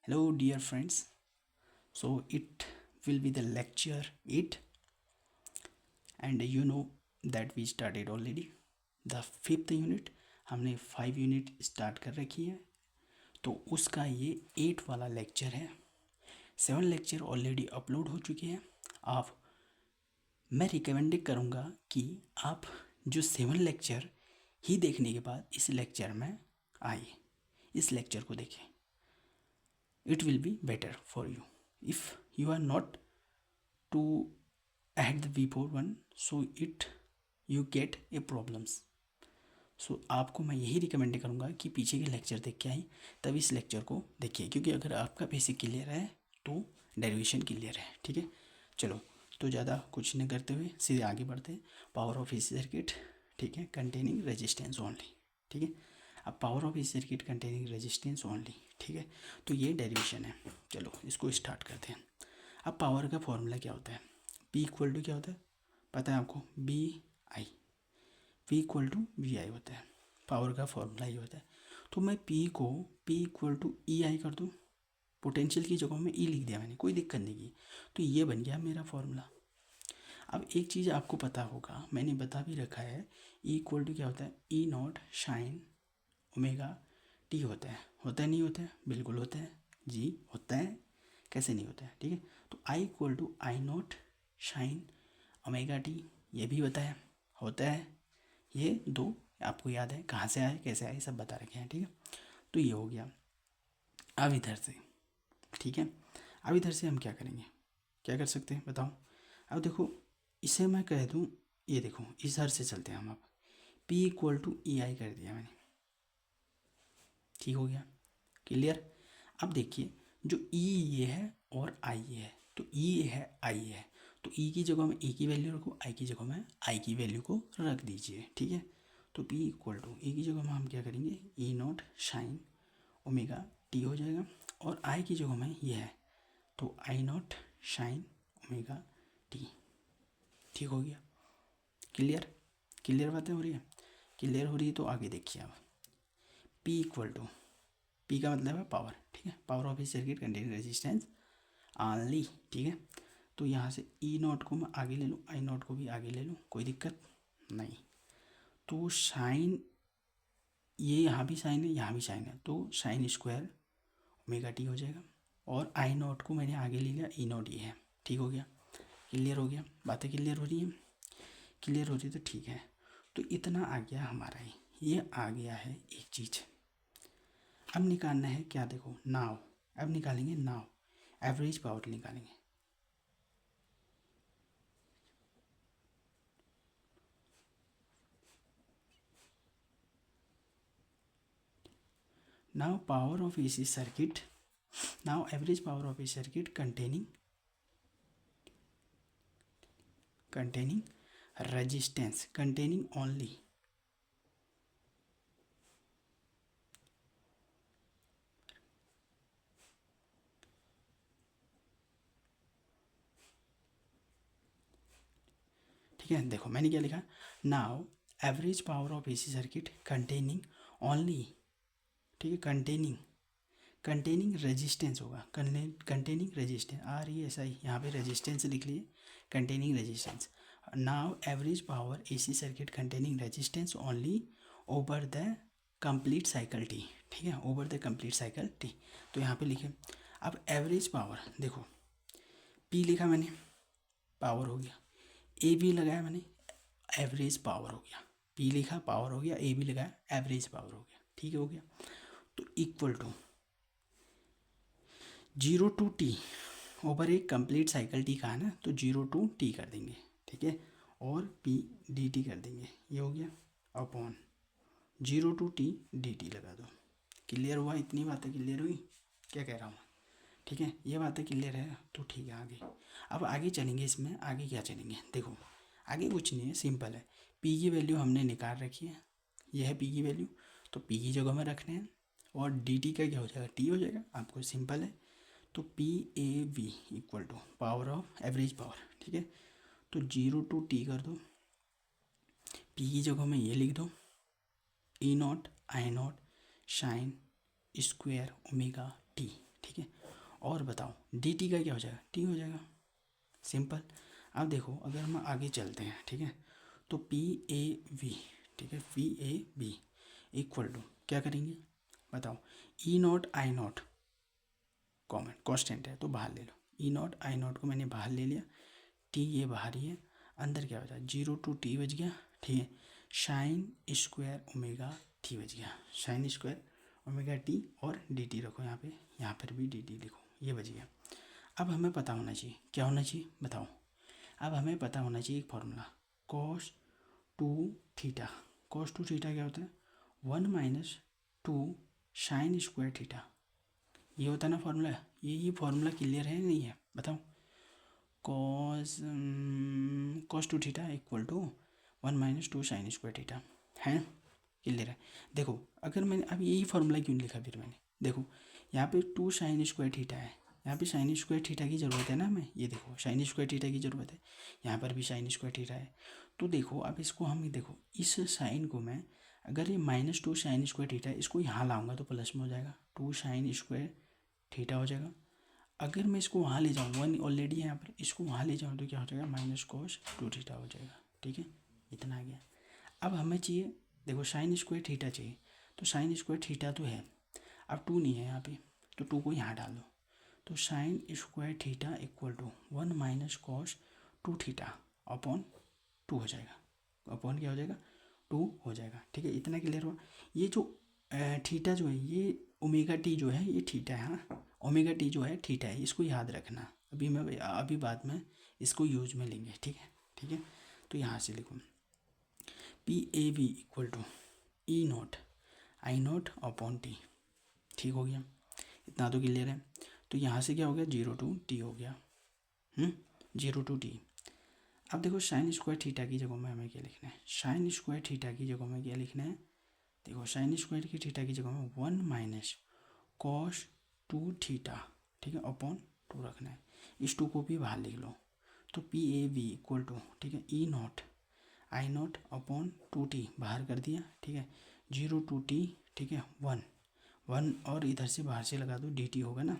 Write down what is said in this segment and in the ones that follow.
Hello, dear friends. So, it will be the lecture 8, and you know that we started already the fifth unit. हमने 5 unit start कर रखी है, तो उसका ये 8 वाला लेक्चर है। 7 लेक्चर ऑलरेडी अपलोड हो चुके हैं। आप मैं रिकमेंड करूँगा कि आप जो 7 लेक्चर ही देखने के बाद इस लेक्चर में आइए, इस लेक्चर को देखें। It will be better for you if you are not to add the before one, so it you get a problems. सो आपको मैं यही रिकमेंड करूँगा कि पीछे के लेक्चर देख के आए, तब इस लेक्चर को देखिए, क्योंकि अगर आपका बेसिक क्लियर है तो डेरिवेशन क्लियर है। ठीक है, चलो तो ज़्यादा कुछ नहीं करते हुए सीधे आगे बढ़ते हैं। पावर ऑफ एसी सर्किट, ठीक है, कंटेनिंग रेजिस्टेंस ओनली। ठीक है, अब power of AC circuit containing resistance only, ठीक है, तो ये डेरिवेशन है। चलो इसको स्टार्ट करते हैं। अब पावर का फॉर्मूला क्या होता है? P इक्वल टू क्या होता है पता है आपको? B I. P equal to V I होता है, पावर का फॉर्मूला ये होता है। तो मैं P को P इक्वल टू ई आई कर दूँ, पोटेंशियल की जगह में ई लिख दिया मैंने, कोई दिक्कत नहीं की, तो ये बन गया मेरा फॉर्मूला। अब एक चीज़ आपको पता होगा, मैंने बता भी रखा है, ई इक्वल टू क्या होता है? E not sine omega T होता है नहीं होता है? बिल्कुल होता है जी, होता है, कैसे नहीं होता है? ठीक है, तो I equal to I nought sine omega t, ये भी बताया होता है। ये दो आपको याद है, कहाँ से आए कैसे आए सब बता रखे हैं। ठीक है, तो ये हो गया। अब इधर से, ठीक है, अब इधर से हम क्या करेंगे, क्या कर सकते हैं बताओ? अब देखो, इसे मैं कह दूँ, ये देखो इधर से चलते हैं हम। अब P इक्वल टू ई आई कर दिया मैंने, ठीक हो गया, क्लियर। अब देखिए, जो E ये है और I ये है, तो E ये है I ये है, तो E की जगह में E की वैल्यू रखो, I की जगह में I की वैल्यू को रख दीजिए। ठीक है, तो P इक्वल टू E की जगह में हम क्या करेंगे, ई नॉट साइन ओमेगा टी हो जाएगा, और I की जगह में ये है, तो आई नॉट साइन ओमेगा टी। ठीक हो गया, क्लियर। क्लियर बातें हो रही है? क्लियर हो रही है तो आगे देखिए। अब P इक्वल टू, P का मतलब है पावर, ठीक है, power of A circuit containing resistance only. ठीक है, तो यहाँ से ई नॉट को मैं आगे ले लूँ, आई नॉट को भी आगे ले लूँ, कोई दिक्कत नहीं। तो साइन, ये यहाँ भी साइन है यहाँ भी साइन है, तो साइन स्क्वायर ओमेगा टी हो जाएगा, और आई नॉट को मैंने आगे ले लिया, ई नॉट ये है। ठीक हो गया, क्लियर हो गया, बातें क्लियर हो रही हैं? क्लियर हो रही तो ठीक है। तो इतना आ गया हमारा, ये आ गया है एक चीज़। अब निकालना है क्या, देखो नाव, अब निकालेंगे नाव, एवरेज पावर निकालेंगे। Now power of AC circuit, now average power of a circuit containing resistance, containing only, ठीक है। देखो मैंने क्या लिखा, now average power of AC circuit containing only, ठीक है, कंटेनिंग रेजिस्टेंस होगा, containing resistance, R E S I, यहाँ पे रेजिस्टेंस लिख लिए, containing resistance. Now average power AC circuit containing resistance only over the complete cycle T, ठीक है, over the complete cycle T, तो यहाँ पे लिखे। अब एवरेज पावर देखो, पी लिखा मैंने, पावर हो गया, ए भी लगाया मैंने, एवरेज पावर हो गया, पी लिखा पावर हो गया, ए भी लगाया एवरेज पावर हो गया, ठीक है, हो गया। तो equal to 0 to T over एक कंप्लीट साइकिल टी का है ना, तो 0 टू टी कर देंगे, ठीक है, और पी डी टी कर देंगे, ये हो गया, upon 0 to T D T लगा दो। क्लियर हुआ? इतनी बातें क्लियर हुई? क्या कह रहा हूँ? ठीक है, ये बातें क्लियर है तो ठीक है। आगे, अब आगे चलेंगे, इसमें आगे क्या चलेंगे, देखो आगे कुछ नहीं है, सिंपल है। पी की वैल्यू हमने निकाल रखी है, ये है पी की वैल्यू, तो पी की जगह में रखने हैं, और डी टी का क्या हो जाएगा, टी हो जाएगा, आपको सिंपल है। तो P A V equal to power of average power, ठीक है, तो 0 टू टी कर दो, पी की जगह में ये लिख दो, E not I nought sine square omega t, ठीक है, और बताओ डी टी का क्या हो जाएगा, टी हो जाएगा, सिंपल। अब देखो अगर हम आगे चलते हैं, ठीक है, तो पी ए वी, ठीक है, P A B equal to क्या करेंगे बताओ, E not I nought common constant है तो बाहर ले लो, ई नॉट आई नॉट को मैंने बाहर ले लिया, टी ये बाहर ही है, अंदर क्या बचा 0 to t बच गया, ठीक है, साइन स्क्वायर ओमेगा टी बच गया, साइन स्क्वायर ओमेगा टी और डी टी रखो यहाँ पे, यहाँ पर भी डी टी लिखो, ये बच गया। अब हमें पता होना चाहिए, क्या होना चाहिए बताओ, अब हमें पता होना चाहिए एक formula, cos two theta, cos two theta क्या होता है 1 - 2 साइन स्क्वायर थीटा, ये होता है ना फार्मूला, ये फार्मूला क्लियर है नहीं है बताओ, cos two theta equal to 1 - 2 sine square theta, है क्लियर है। देखो अगर मैंने अब यही फार्मूला क्यों लिखा फिर मैंने, देखो यहाँ पे 2 साइन स्क्वायर थीटा है, यहाँ पे साइन स्क्वायर थीटा की ज़रूरत है ना हमें, ये देखो साइन स्क्वायर थीटा की ज़रूरत है, यहाँ पर भी साइन स्क्वायर थीटा है, तो देखो अब इसको हम देखो इस साइन को मैं अगर ये -2 साइन स्क्वायर थीटा है इसको यहाँ लाऊंगा तो प्लस में हो जाएगा, 2 साइन स्क्वायर थीटा हो जाएगा। अगर मैं इसको वहाँ ले जाऊँ, 1 ऑलरेडी है यहाँ पर, इसको वहाँ ले जाऊँ तो क्या हो जाएगा -cos 2 थीटा हो जाएगा, ठीक है, इतना आ गया। अब हमें चाहिए देखो साइन स्क्वायर थीटा चाहिए, तो साइन स्क्वायर थीटा तो है, अब 2 नहीं है यहाँ पे, तो 2 को यहाँ डाल दो, तो sine square theta equal to 1 - cos 2 theta upon 2 हो जाएगा, अपॉन क्या हो जाएगा 2 हो जाएगा, ठीक है, इतना क्लियर हुआ। ये जो थीटा जो है ये ओमेगा टी जो है ये थीटा है, हाँ ओमेगा टी जो है थीटा है, इसको याद रखना, अभी बाद में इसको यूज में लेंगे, ठीक है, ठीक है। तो यहाँ से लिखो P A B equal to E not I not upon T, ठीक हो गया, इतना तो क्लियर है। तो यहाँ से क्या हो गया 0 to t हो गया, 0 to t। अब देखो साइन स्क्वायर थीटा की जगह में हमें क्या लिखना है, साइन स्क्वायर थीटा की जगह में क्या लिखना है, देखो साइन स्क्वायर की थीटा की जगह में 1 - cos 2 थीटा, ठीक है, अपॉन 2 रखना है, इस 2 को भी बाहर लिख लो, तो P A B equal to, ठीक है, E not I not upon 2t बाहर कर दिया, ठीक है, 0 to t, ठीक है, 1 और इधर से बाहर से लगा दो डी टी होगा ना,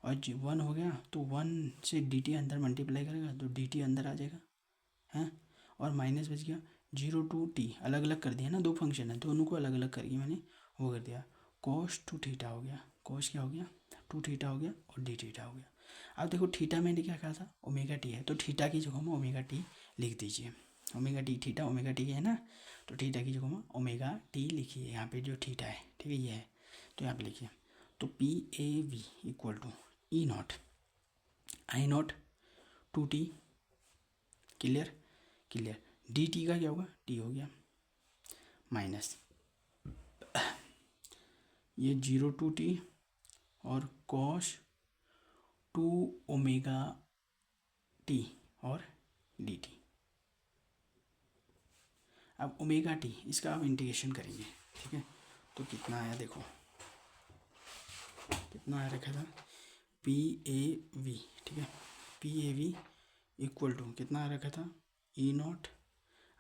और 1 हो गया तो 1 से डी टी अंदर मल्टीप्लाई करेगा तो डी टी अंदर आ जाएगा, हैं, और माइनस बच गया 0 to t, अलग अलग कर दिया ना, दो फंक्शन है दोनों को अलग अलग करके मैंने वो कर दिया, cos 2 थीटा हो गया, cos क्या हो गया 2 थीटा हो गया और डी थीटा हो गया। अब देखो थीटा मैंने क्या कहा था ओमेगा टी है, तो थीटा की जगह में ओमेगा टी लिख दीजिए, omega T theta omega T है ना, तो थीटा की जगह में ओमेगा टी लिखिए, यहाँ पे जो थीटा है, ठीक है, ये है, तो यहाँ पे लिखिए, तो P A V equal to E not I not 2t, clear clear, D T का क्या होगा टी हो गया माइनस ये 0 to t और cos 2 ओमेगा टी और डी टी। अब ओमेगा टी इसका आप इंटीग्रेशन करेंगे, ठीक है, तो कितना आया देखो, कितना आया रखा था पी ए वी, ठीक है, P A V equal to कितना आ रखा था E not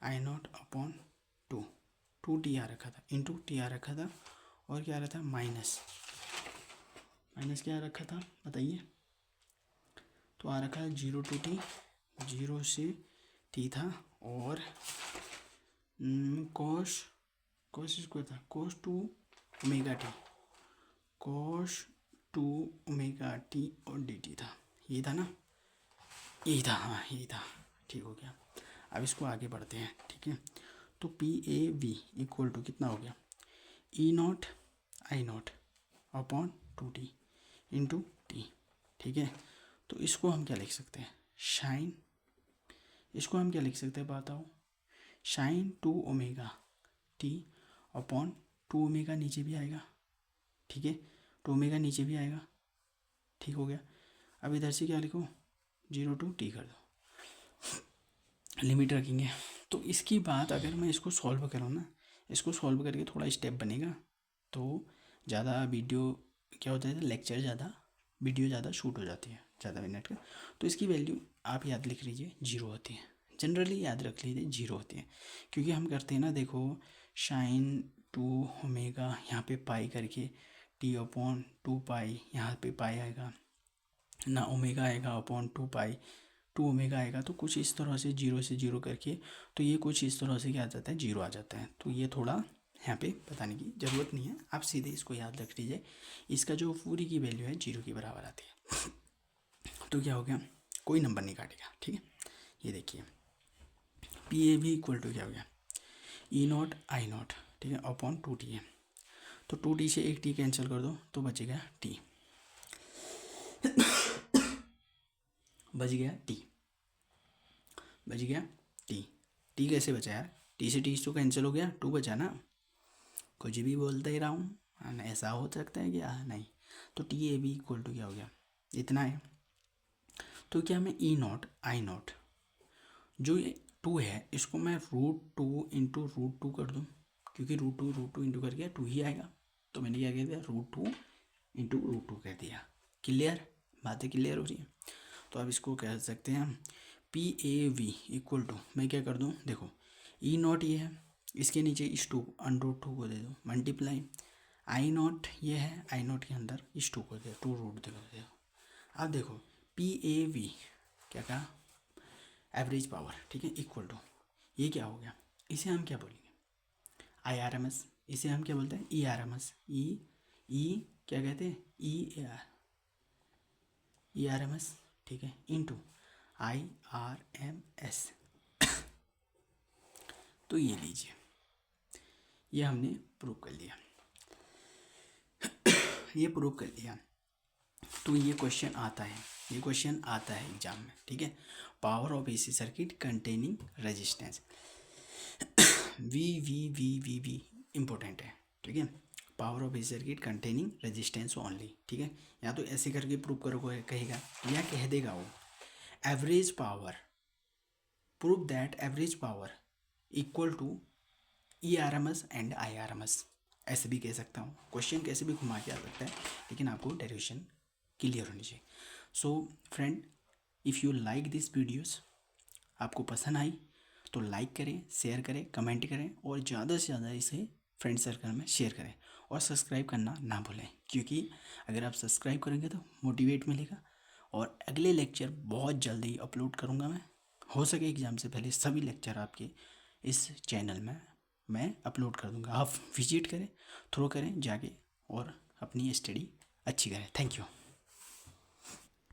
I not upon 2 T आ रखा था, इंटू टी आ रखा था, और क्या आ रहा था माइनस क्या आ रखा था बताइए, तो आ रखा है 0 to t, 0 से t था, और cos स्क्वायर था cos 2 omega T, cos 2 omega T और डी टी था, ये था ना, यही था, हाँ यही था, ठीक हो गया। अब इसको आगे बढ़ते हैं, ठीक है, तो P A V equal to कितना हो गया E not I not upon 2t into T, ठीक है, तो इसको हम क्या लिख सकते हैं साइन, इसको हम क्या लिख सकते हैं बताओ, sine 2 omega T upon 2 omega नीचे भी आएगा, ठीक है, 2 ओमेगा नीचे भी आएगा, ठीक हो गया। अब इधर से क्या लिखो 0 to t कर दो, लिमिट रखेंगे, तो इसकी बात अगर मैं इसको सॉल्व करूँ ना, इसको सॉल्व करके थोड़ा स्टेप बनेगा तो ज़्यादा वीडियो क्या होता है लेक्चर ज़्यादा वीडियो ज़्यादा शूट हो जाती है ज़्यादा मिनट का, तो इसकी वैल्यू आप याद लिख लीजिए 0 होती है, जनरली याद रख लीजिए 0 होती है, क्योंकि हम करते हैं ना देखो साइन 2 ओमेगा यहाँ पे पाई करके t अपॉन 2 पाई, यहाँ पे पाई आएगा, ना ओमेगा आएगा अपॉन 2 पाई, 2 ओमेगा आएगा। तो कुछ इस तरह से 0 से 0 करके, तो ये कुछ इस तरह से क्या आ जाता है, 0 आ जाता है। तो ये थोड़ा यहाँ पे बताने की ज़रूरत नहीं है, आप सीधे इसको याद रख लीजिए। इसका जो पूरी की वैल्यू है 0 के बराबर आती है। तो क्या हो गया, कोई नंबर नहीं काटेगा, ठीक है। ये देखिए पी ए भी इक्वल टू क्या हो गया, ई नॉट आई नॉट, ठीक है, अपॉन 2 टी है। तो 2 टी से एक टी कैंसिल कर दो तो बचेगा टी, बच गया टी, बच गया टी। टी कैसे बचा यार, टी से टी तो कैंसिल हो गया, 2 बचा ना, कुछ भी बोलते ही रहा हूँ, ऐसा हो सकता है क्या, नहीं। तो T A B equal to क्या हो गया, इतना है। तो क्या मैं ई नॉट आई नॉट, जो ये 2 है इसको मैं √2 इंटू √2 कर दूँ, क्योंकि √2 इंटू करके 2 ही आएगा। तो मैंने क्या कह दिया, √2 इंटू √2 कर दिया। क्लियर, बातें क्लियर हो रही है। तो अब इसको कह सकते हैं हम P A V equal to, मैं क्या कर दूँ, देखो ई नॉट ये है, इसके नीचे इस 2 √2 को दे दो मल्टीप्लाई, आई नॉट ये है, आई नॉट के अंदर इस 2 को दे 2 √2 दे दो। अब देखो पी ए वी क्या कहा, एवरेज पावर, ठीक है, इक्वल टू, ये क्या हो गया, इसे हम क्या बोलेंगे, आई आर एम एस, इसे हम क्या बोलते हैं, E R M S, E क्या कहते हैं, ई आर एम एस, ठीक है, into I R M S. तो ये लीजिए, ये हमने प्रूव कर लिया, ये प्रूव कर लिया। तो ये क्वेश्चन आता है, ये क्वेश्चन आता है एग्जाम में, ठीक है। Power of AC circuit containing resistance, V important है, ठीक है। Power of AC circuit containing resistance only, ठीक है। या तो ऐसे करके प्रूव करो कहेगा, या कह देगा वो average power, prove that average power equal to E R M S and I R M S, ऐसे भी कह सकता हूँ। क्वेश्चन कैसे भी घुमा के आ सकता है, लेकिन आपको डेरिवेशन क्लियर होनी चाहिए। So friend, if you like this videos, आपको पसंद आई तो लाइक करें, शेयर करें, कमेंट करें, और ज़्यादा से ज़्यादा इसे फ्रेंड सर्कल में शेयर करें, और सब्सक्राइब करना ना भूलें, क्योंकि अगर आप सब्सक्राइब करेंगे तो मोटिवेट मिलेगा। और अगले लेक्चर बहुत जल्दी अपलोड करूँगा हो सके एग्ज़ाम से पहले सभी लेक्चर आपके इस चैनल में मैं अपलोड कर दूँगा। आप विजिट करें, थ्रो करें जाके, और अपनी स्टडी अच्छी करें। Thank you.